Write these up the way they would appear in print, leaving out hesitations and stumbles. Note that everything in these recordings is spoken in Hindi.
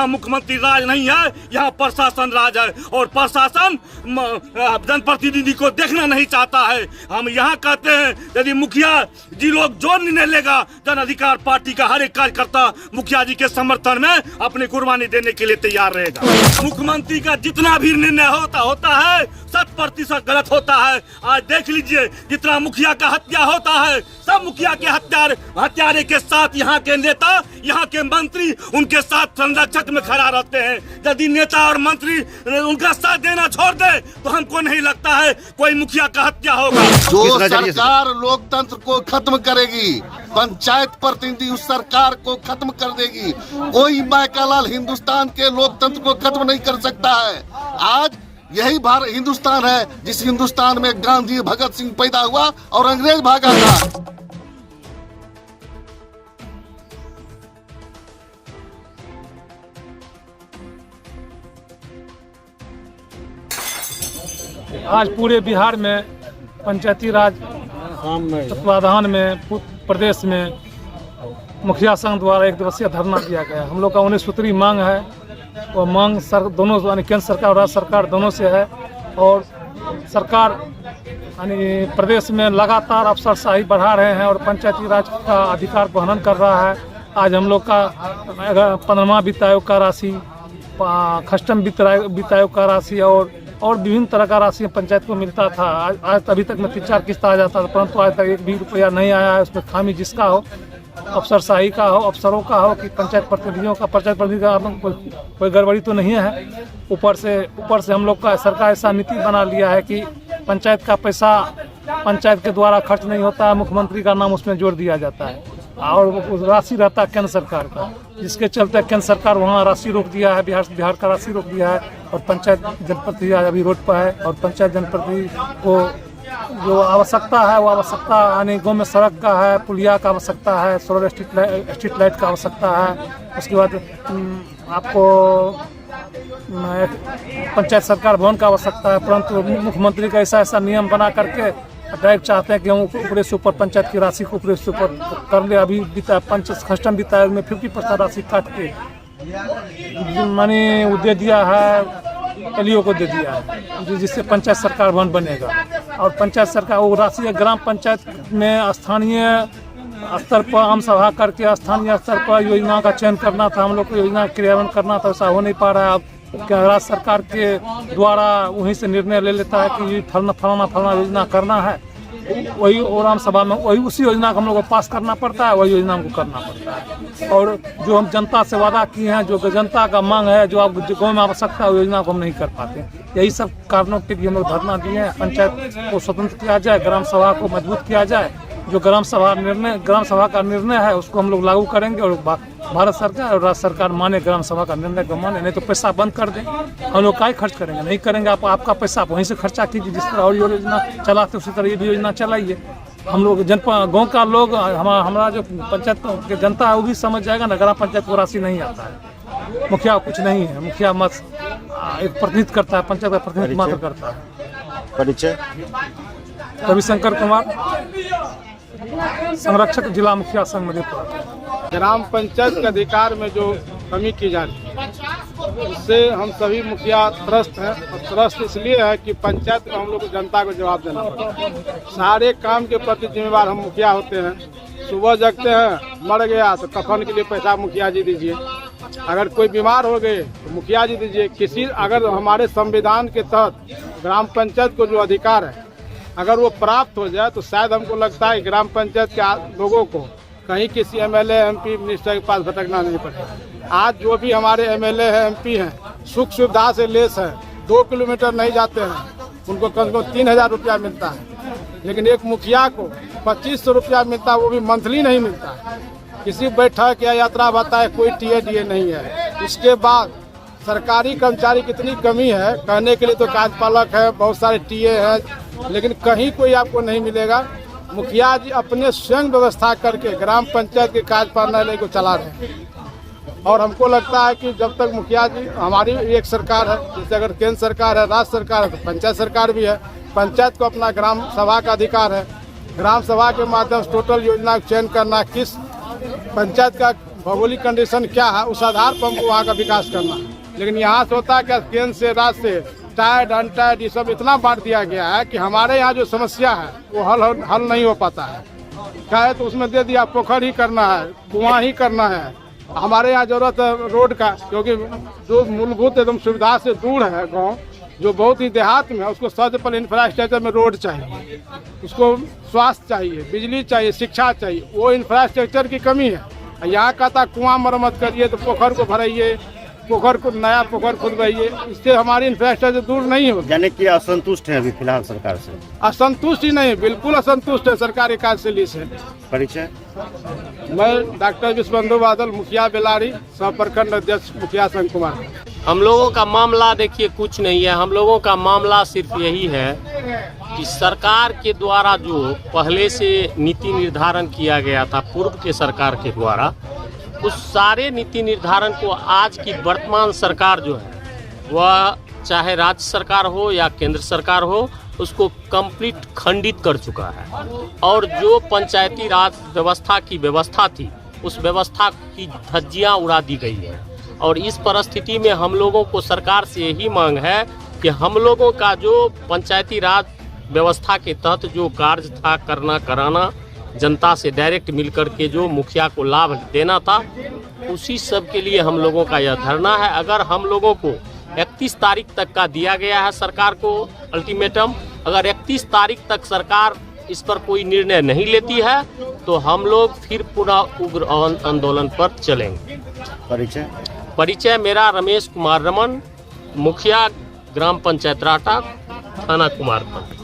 मुख्यमंत्री राज नहीं है, यहाँ प्रशासन राज है और प्रशासन जनप्रतिनिधि को देखना नहीं चाहता है। हम यहाँ कहते हैं यदि मुखिया जी लोग जो निर्णय लेगा, जन अधिकार पार्टी का हर एक कार्यकर्ता मुखिया जी के समर्थन में अपनी कुर्बानी देने के लिए तैयार रहेगा। मुख्यमंत्री का जितना भी निर्णय होता है 100% गलत होता है। आज देख लीजिए जितना मुखिया का हत्या होता है, सब मुखिया के हत्यारे के साथ यहाँ के नेता, यहाँ के मंत्री उनके साथ संरक्षक में खड़ा रहते हैं। यदि नेता और मंत्री उनका साथ देना छोड़ दे तो हमको नहीं लगता है कोई मुखिया का हत्या होगा। जो सरकार लोकतंत्र को खत्म करेगी, पंचायत प्रतिनिधि उस सरकार को खत्म कर देगी। कोई माइकालाल हिंदुस्तान के लोकतंत्र को खत्म नहीं कर सकता है। आज यही भारत हिंदुस्तान है जिस हिंदुस्तान में गांधी भगत सिंह पैदा हुआ और अंग्रेज भागा था। आज पूरे बिहार में पंचायती राज तत्वाधान में प्रदेश में मुखिया संघ द्वारा 1 दिवसीय धरना दिया गया। हम लोग का 19 सूत्री मांग है। वो मांग दोनों यानी केंद्र सरकार और राज्य सरकार दोनों से है और सरकार यानी प्रदेश में लगातार अफसरशाही बढ़ा रहे हैं और पंचायती राज का अधिकार को हनन कर रहा है। आज हम लोग का 15वां वित्त आयोग का राशि, कस्टम वित्त आयोग का राशि और विभिन्न तरह का राशि पंचायत को मिलता था। आज अभी तक में 3-4 किस्त आ जाता था, परंतु आज तक 1 भी रुपया नहीं आया है। उसमें खामी जिसका हो, अफसरशाही का हो, अफसरों का हो कि पंचायत प्रतिनिधियों का कोई गड़बड़ी तो नहीं है। ऊपर से हम लोग का सरकार ऐसा नीति बना लिया है कि पंचायत का पैसा पंचायत के द्वारा खर्च नहीं होता है, मुख्यमंत्री का नाम उसमें जोड़ दिया जाता है और राशि रहता है केंद्र सरकार का, जिसके चलते केंद्र सरकार वहाँ राशि रोक दिया है, बिहार का राशि रोक दिया है और पंचायत जनप्रतिनिधि अभी रोड पर है। और पंचायत जनप्रतिनिधि को जो आवश्यकता है वो आवश्यकता यानी गाँव में सड़क का है, पुलिया का आवश्यकता है, सोलर स्ट्रीट लाइट का आवश्यकता है। उसके बाद आपको पंचायत सरकार भवन का आवश्यकता है, परंतु मुख्यमंत्री का ऐसा नियम बना करके डायरेक्ट चाहते हैं कि हम ऊपर से ऊपर पंचायत की राशि को ऊपर से ऊपर कर ले। अभी कस्टम वित्त आयोग में 50% राशि काट के मानी वो दे दिया है, एलईओ को दे दिया है, जिससे पंचायत सरकार भवन बनेगा। और पंचायत सरकार वो राशि ग्राम पंचायत में स्थानीय स्तर पर आम सभा करके स्थानीय स्तर पर योजनाओं का चयन करना था, हम लोग को योजना क्रियान्वयन करना था, ऐसा हो नहीं पा रहा है। अब राज्य सरकार के द्वारा वहीं से निर्णय ले लेता है कि फलाना योजना करना है, वही और आम सभा में वही उसी योजना को हम लोग को पास करना पड़ता है, वही योजना हमको करना पड़ता है। और जो हम जनता से वादा किए हैं, जो जनता का मांग है, जो आप गाँव में आवश्यकता है, वो योजना को हम नहीं कर पाते। यही सब कारणों के लिए हम लोग धरना दिए हैं। पंचायत को स्वतंत्र किया जाए, ग्राम सभा को मजबूत किया जाए, जो ग्राम सभा का निर्णय है उसको हम लोग लागू करेंगे और भारत सरकार और राज्य सरकार माने ग्राम सभा का निर्णय को माने, नहीं तो पैसा बंद कर दें। हम लोग काय खर्च करेंगे, नहीं करेंगे। आपका पैसा आप वहीं से खर्चा कीजिए, जिस तरह और योजना चलाते उसी तरह ये भी योजना चलाइए। हम लोग गाँव का लोग हमारा जो पंचायत की जनता है वो भी समझ जाएगा ना, ग्राम पंचायत को राशि नहीं आता है, मुखिया कुछ नहीं है, मुखिया मत एक प्रतिनिधित्व करता है, पंचायत का प्रतिनिधित्व मात्र करता है। परिचय रविशंकर कुमार, संरक्षक जिला मुखिया संघ मधेपुरा। ग्राम पंचायत के अधिकार में जो कमी की जा रही है उससे हम सभी मुखिया त्रस्त हैं। और त्रस्त इसलिए है कि पंचायत में हम लोग को जनता को जवाब देना पड़ता है। सारे काम के प्रति जिम्मेवार हम मुखिया होते हैं। सुबह जगते हैं, मर गया तो कफन के लिए पैसा मुखिया जी दीजिए, अगर कोई बीमार हो गए तो मुखिया जी दीजिए। अगर हमारे संविधान के तहत ग्राम पंचायत को जो अधिकार है अगर वो प्राप्त हो जाए तो शायद हमको लगता है ग्राम पंचायत के लोगों को कहीं किसी एमएलए एमपी मिनिस्टर के पास भटकना नहीं पड़ेगा। आज जो भी हमारे एमएलए हैं एमपी हैं सुख सुविधा से लेस है, 2 किलोमीटर नहीं जाते हैं, उनको कम से कम 3000 रुपया मिलता है, लेकिन एक मुखिया को 2500 रुपया मिलता है, वो भी मंथली नहीं मिलता है। किसी बैठक या यात्रा भत्ता है, कोई टीए नहीं है। इसके बाद सरकारी कर्मचारी कितनी कमी है, कहने के लिए तो कार्यपालक है, बहुत सारे टीए हैं, लेकिन कहीं कोई आपको नहीं मिलेगा। मुखिया जी अपने स्वयं व्यवस्था करके ग्राम पंचायत के कार्यप्रणाली को चला रहे हैं। और हमको लगता है कि जब तक मुखिया जी, हमारी एक सरकार है, जैसे अगर केंद्र सरकार है, राज्य सरकार है, तो पंचायत सरकार भी है। पंचायत को अपना ग्राम सभा का अधिकार है। ग्राम सभा के माध्यम से टोटल योजना का चयन करना, किस पंचायत का भौगोलिक कंडीशन क्या है, उस आधार पर हमको वहाँ का विकास करना है। लेकिन यहाँ से होता है क्या, केंद्र से राज्य से टाइड अनटाइड ये सब इतना बांट दिया गया है कि हमारे यहाँ जो समस्या है वो हल नहीं हो पाता है। क्या है तो उसमें दे दिया पोखर ही करना है, कुआं ही करना है। हमारे यहाँ जरूरत है रोड का, क्योंकि जो मूलभूत एकदम सुविधा से दूर है गाँव, जो बहुत ही देहात में है, उसको सबसे पहले इंफ्रास्ट्रक्चर में रोड चाहिए, उसको स्वास्थ्य चाहिए, बिजली चाहिए, शिक्षा चाहिए। वो इंफ्रास्ट्रक्चर की कमी है। यहाँ का था कुआं मरम्मत करिए तो पोखर को भराइए, पोखर को नया पोखर खुदवाइए, इससे हमारी इंफ्रास्ट्रक्चर दूर नहीं होगी। यानी कि असंतुष्ट है अभी फिलहाल सरकार से? असंतुष्ट ही नहीं, बिल्कुल असंतुष्ट है सरकारी कार्यशैली से। परिचय? मैं डॉक्टर विश्वबंधु बादल, मुखिया बेलारी, सह प्रखंड अध्यक्ष मुखिया संघ कुमार। हम लोगों का मामला देखिए कुछ नहीं है। हम लोगों का मामला सिर्फ यही है कि सरकार के द्वारा जो पहले से नीति निर्धारण किया गया था पूर्व के सरकार के द्वारा, उस सारे नीति निर्धारण को आज की वर्तमान सरकार जो है वह चाहे राज्य सरकार हो या केंद्र सरकार हो, उसको कंप्लीट खंडित कर चुका है। और जो पंचायती राज व्यवस्था की व्यवस्था थी, उस व्यवस्था की धज्जियां उड़ा दी गई है। और इस परिस्थिति में हम लोगों को सरकार से यही मांग है कि हम लोगों का जो पंचायती राज व्यवस्था के तहत जो कार्य था करना कराना, जनता से डायरेक्ट मिलकर के जो मुखिया को लाभ देना था, उसी सब के लिए हम लोगों का यह धरना है। अगर हम लोगों को 31 तारीख तक का दिया गया है सरकार को अल्टीमेटम, अगर 31 तारीख तक सरकार इस पर कोई निर्णय नहीं लेती है तो हम लोग फिर पुनः उग्र आंदोलन पर चलेंगे। परिचय मेरा रमेश कुमार रमन, मुखिया ग्राम पंचायत राटा, थाना कुमारखंड।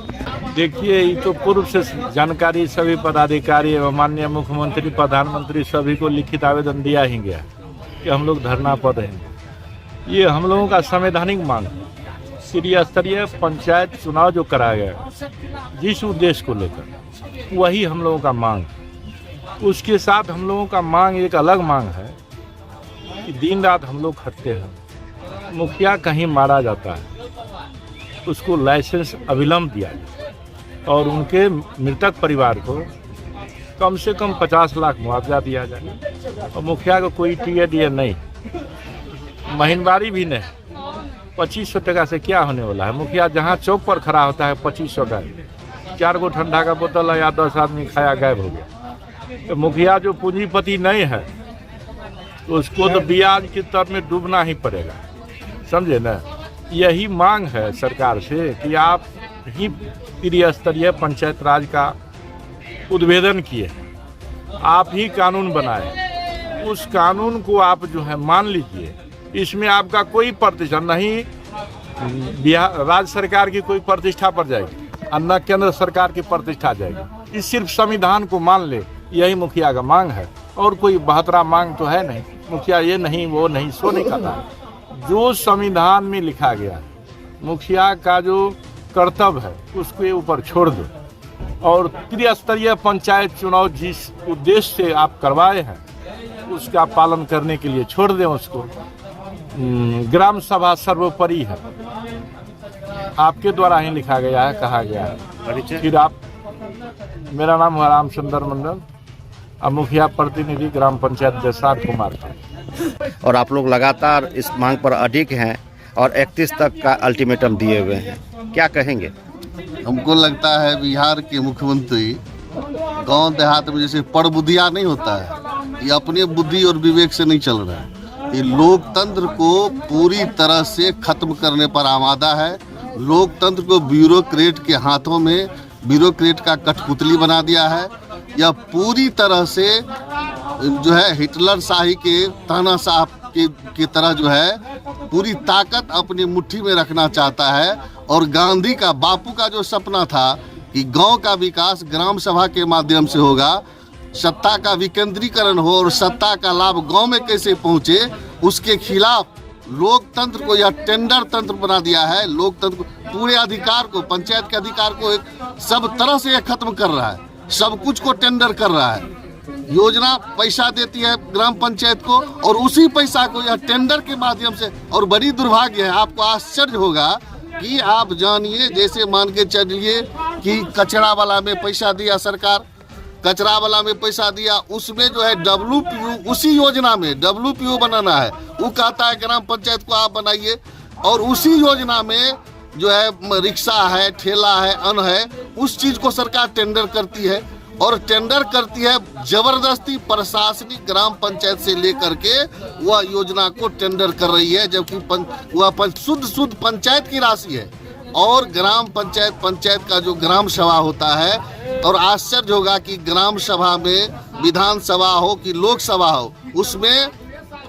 देखिए, ये तो पूर्व से जानकारी सभी पदाधिकारी एवं माननीय मुख्यमंत्री, प्रधानमंत्री सभी को लिखित आवेदन दिया ही गया कि हम लोग धरना पर रहेंगे। ये हम लोगों का संवैधानिक मांग है। त्रिस्तरीय पंचायत चुनाव जो कराया गया जिस उद्देश्य को लेकर, वही हम लोगों का मांग। उसके साथ हम लोगों का मांग एक अलग मांग है कि दिन रात हम लोग खटते हैं। मुखिया कहीं मारा जाता है, उसको लाइसेंस अविलंब दिया जाए और उनके मृतक परिवार को कम से कम 50 लाख मुआवजा दिया जाए। और मुखिया को कोई टीए नहीं, महीनवारी भी नहीं। 2500 टका से क्या होने वाला है? मुखिया जहाँ चौक पर खड़ा होता है 2500 का, 4 गो ठंडा का बोतल या 10 आदमी खाया गायब हो गया। तो मुखिया जो पूंजीपति नहीं है तो उसको तो ब्याज की तर में डूबना ही पड़ेगा, समझे ना। यही मांग है सरकार से कि आप ही त्रिस्तरीय पंचायत राज का उद्भेदन किए, आप ही कानून बनाए, उस कानून को आप जो है मान लीजिए। इसमें आपका कोई प्रतिष्ठा नहीं, बिहार राज्य सरकार की कोई प्रतिष्ठा पर जाएगी और न केंद्र सरकार की प्रतिष्ठा जाएगी। इस सिर्फ संविधान को मान ले, यही मुखिया का मांग है। और कोई बहतरा मांग तो है नहीं। मुखिया ये नहीं वो नहीं सो नहीं खाता है। जो संविधान में लिखा गया है, मुखिया का जो कर्तव्य है उसके ऊपर छोड़ दो। और त्रिस्तरीय पंचायत चुनाव जिस उद्देश्य से आप करवाए हैं उसका पालन करने के लिए छोड़ दें उसको। ग्राम सभा सर्वोपरि है, आपके द्वारा ही लिखा गया है, कहा गया है। फिर आप, मेरा नाम है रामचंद्र मंडल, अब मुखिया प्रतिनिधि ग्राम पंचायत देसार कुमार। और आप लोग लगातार इस मांग पर अडिग हैं और 31 तक का अल्टीमेटम दिए हुए हैं, क्या कहेंगे? हमको लगता है बिहार के मुख्यमंत्री गांव देहात में जैसे परबुद्धिया नहीं होता है, ये अपने बुद्धि और विवेक से नहीं चल रहा है। ये लोकतंत्र को पूरी तरह से खत्म करने पर आमादा है। लोकतंत्र को ब्यूरोक्रेट के हाथों में, ब्यूरोक्रेट का कठपुतली बना दिया है। यह पूरी तरह से जो है हिटलर शाही के तानाशाह की तरह जो है पूरी ताकत अपनी मुट्ठी में रखना चाहता है। और गांधी का, बापू का जो सपना था कि गांव का विकास ग्राम सभा के माध्यम से होगा, सत्ता का विकेंद्रीकरण हो और सत्ता का लाभ गांव में कैसे पहुंचे, उसके खिलाफ लोकतंत्र को यह टेंडर तंत्र बना दिया है। लोकतंत्र को, पूरे अधिकार को, पंचायत के अधिकार को एक सब तरह से यह खत्म कर रहा है। सब कुछ को टेंडर कर रहा है। योजना पैसा देती है ग्राम पंचायत को और उसी पैसा को यह टेंडर के माध्यम से, और बड़ी दुर्भाग्य है, आपको आश्चर्य होगा कि आप जानिए, जैसे मान के चलिए कि कचरा वाला में पैसा दिया सरकार, कचरा वाला में पैसा दिया, उसमें जो है WPU, उसी योजना में WPU बनाना है, वो कहता है ग्राम पंचायत को आप बनाइए, और उसी योजना में जो है रिक्शा है, ठेला है, अन्न है, उस चीज को सरकार टेंडर करती है, और टेंडर करती है जबरदस्ती प्रशासनिक ग्राम पंचायत से लेकर के वह योजना को टेंडर कर रही है, जबकि वह शुद्ध पंचायत की राशि है। और ग्राम पंचायत का जो ग्राम सभा होता है, और आश्चर्य होगा कि ग्राम सभा में विधानसभा हो कि लोकसभा हो, उसमें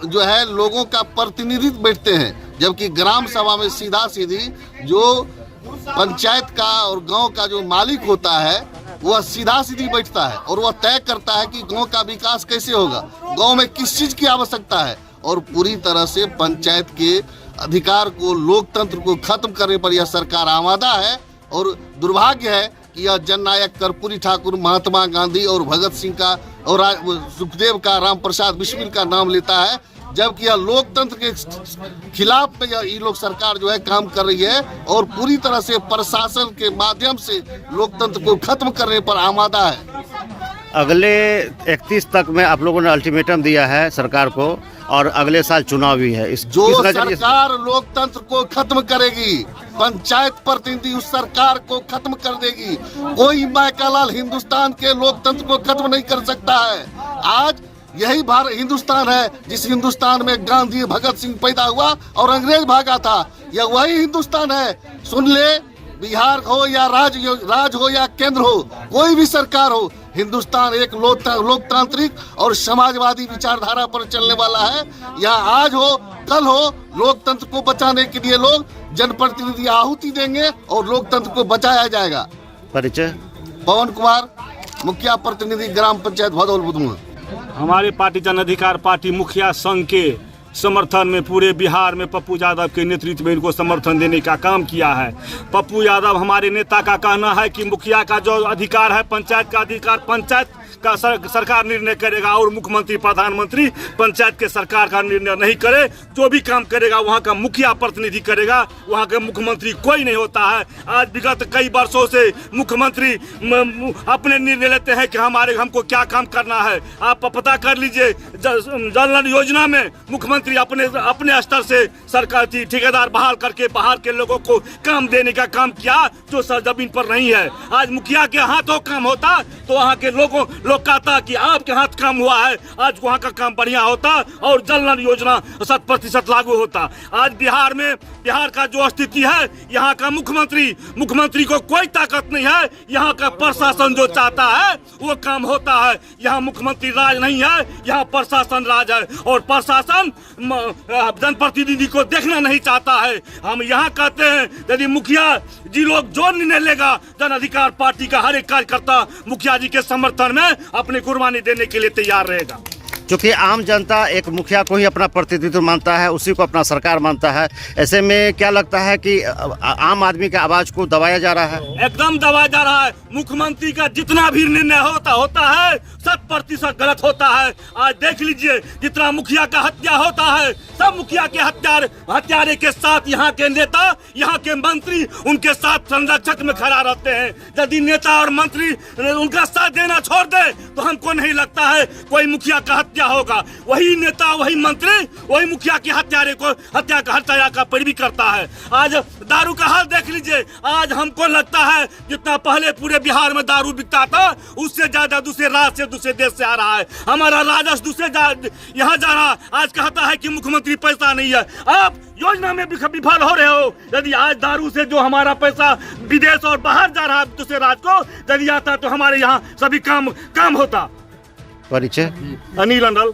जो है लोगों का प्रतिनिधित्व बैठते हैं, जबकि ग्राम सभा में सीधा सीधी जो पंचायत का और गांव का जो मालिक होता है वह सीधा सीधी बैठता है, और वह तय करता है कि गांव का विकास कैसे होगा, गांव में किस चीज की आवश्यकता है। और पूरी तरह से पंचायत के अधिकार को, लोकतंत्र को खत्म करने पर यह सरकार आमादा है। और दुर्भाग्य है कि यह जननायक कर्पूरी ठाकुर, महात्मा गांधी और भगत सिंह का और सुखदेव का, राम प्रसाद बिस्मिल का नाम लेता है, जबकि यह लोकतंत्र के खिलाफ में ये लोग सरकार जो है काम कर रही है, और पूरी तरह से प्रशासन के माध्यम से लोकतंत्र को खत्म करने पर आमादा है। अगले 31 तक में आप लोगों ने अल्टीमेटम दिया है सरकार को, और अगले साल चुनाव भी है। जो सरकार लोकतंत्र को खत्म करेगी, पंचायत प्रतिनिधि उस सरकार को खत्म कर देगी। कोई माइकालाल हिंदुस्तान के लोकतंत्र को खत्म नहीं कर सकता है। आज यही भारत हिंदुस्तान है जिस हिंदुस्तान में गांधी, भगत सिंह पैदा हुआ और अंग्रेज भागा था। यह वही हिंदुस्तान है। सुन ले, बिहार हो या राज हो या केंद्र हो, कोई भी सरकार हो, हिंदुस्तान एक लोकतांत्रिक और समाजवादी विचारधारा पर चलने वाला है। यहाँ आज हो कल हो, लोकतंत्र को बचाने के लिए लोग जनप्रतिनिधि आहुति देंगे और लोकतंत्र को बचाया जाएगा। परिचय? पवन कुमार, मुखिया प्रतिनिधि ग्राम पंचायत भदौल बुधमुआ। हमारे पार्टी जन अधिकार पार्टी मुखिया संघ के समर्थन में पूरे बिहार में पप्पू यादव के नेतृत्व में इनको समर्थन देने का काम किया है। पप्पू यादव हमारे नेता का कहना है कि मुखिया का जो अधिकार है, पंचायत का अधिकार, पंचायत का सरकार निर्णय करेगा, और मुख्यमंत्री, प्रधानमंत्री पंचायत के सरकार का निर्णय नहीं करे। जो भी काम करेगा वहाँ का मुखिया प्रतिनिधि करेगा, वहाँ के मुख्यमंत्री कोई नहीं होता है। आज विगत कई वर्षों से मुख्यमंत्री अपने निर्णय लेते हैं कि हमको क्या काम करना है। आप पता कर लीजिए, जल नल योजना में मुख्यमंत्री अपने स्तर से सरकार ठेकेदार बहाल करके बाहर के लोगों को काम देने का काम किया, जो सरजमीन पर नहीं है। आज मुखिया के हाथों काम होता तो वहाँ के लोग कहता कि आपके हाथ काम हुआ है, आज वहाँ का काम बढ़िया होता और जल नल योजना 100% लागू होता। आज बिहार का जो स्थिति है, यहाँ का मुख्यमंत्री को कोई ताकत नहीं है। यहाँ का प्रशासन जो चाहता है वो काम होता है। यहाँ मुख्यमंत्री राज नहीं है, यहाँ प्रशासन राज है, और प्रशासन जनप्रतिनिधि को देखना नहीं चाहता है। हम यहाँ कहते हैं, यदि मुखिया जी लोग जो निर्णय लेगा, जन अधिकार पार्टी का हर एक कार्यकर्ता मुखिया जी के समर्थन में अपनी कुर्बानी देने के लिए तैयार रहेगा। क्योंकि आम जनता एक मुखिया को ही अपना प्रतिनिधित्व मानता है, उसी को अपना सरकार मानता है। ऐसे में क्या लगता है कि आम आदमी के आवाज को दबाया जा रहा है? एकदम दबाया जा रहा है। मुख्यमंत्री का जितना भी निर्णय होता है 100% गलत होता है। आज देख लीजिए, जितना मुखिया का हत्या होता है, सब मुखिया के हत्यारे के साथ यहाँ के नेता, यहाँ के मंत्री उनके साथ संरक्षक में खड़ा रहते हैं। यदि नेता और मंत्री उनका साथ देना छोड़ दे तो हमको नहीं लगता है कोई मुखिया का हत्या होगा। वही नेता, वही मंत्री, वही मुखिया के हत्या का पैरवी करता है। आज दारू का हाल देख लीजिए। आज हमको लगता है जितना पहले पूरे बिहार में दारू बिकता था, उससे ज्यादा दूसरे राज्य से, दूसरे देश से आ रहा है। हमारा राजस्व यहाँ जा रहा। आज कहता है कि मुख्यमंत्री पैसा नहीं है। आप योजना में विफल हो रहे हो। यदि आज दारू से जो हमारा पैसा विदेश और बाहर जा रहा है दूसरे राज्य को, यदि आता तो हमारे यहाँ सभी काम होता। परिचय? अनिल अंडल।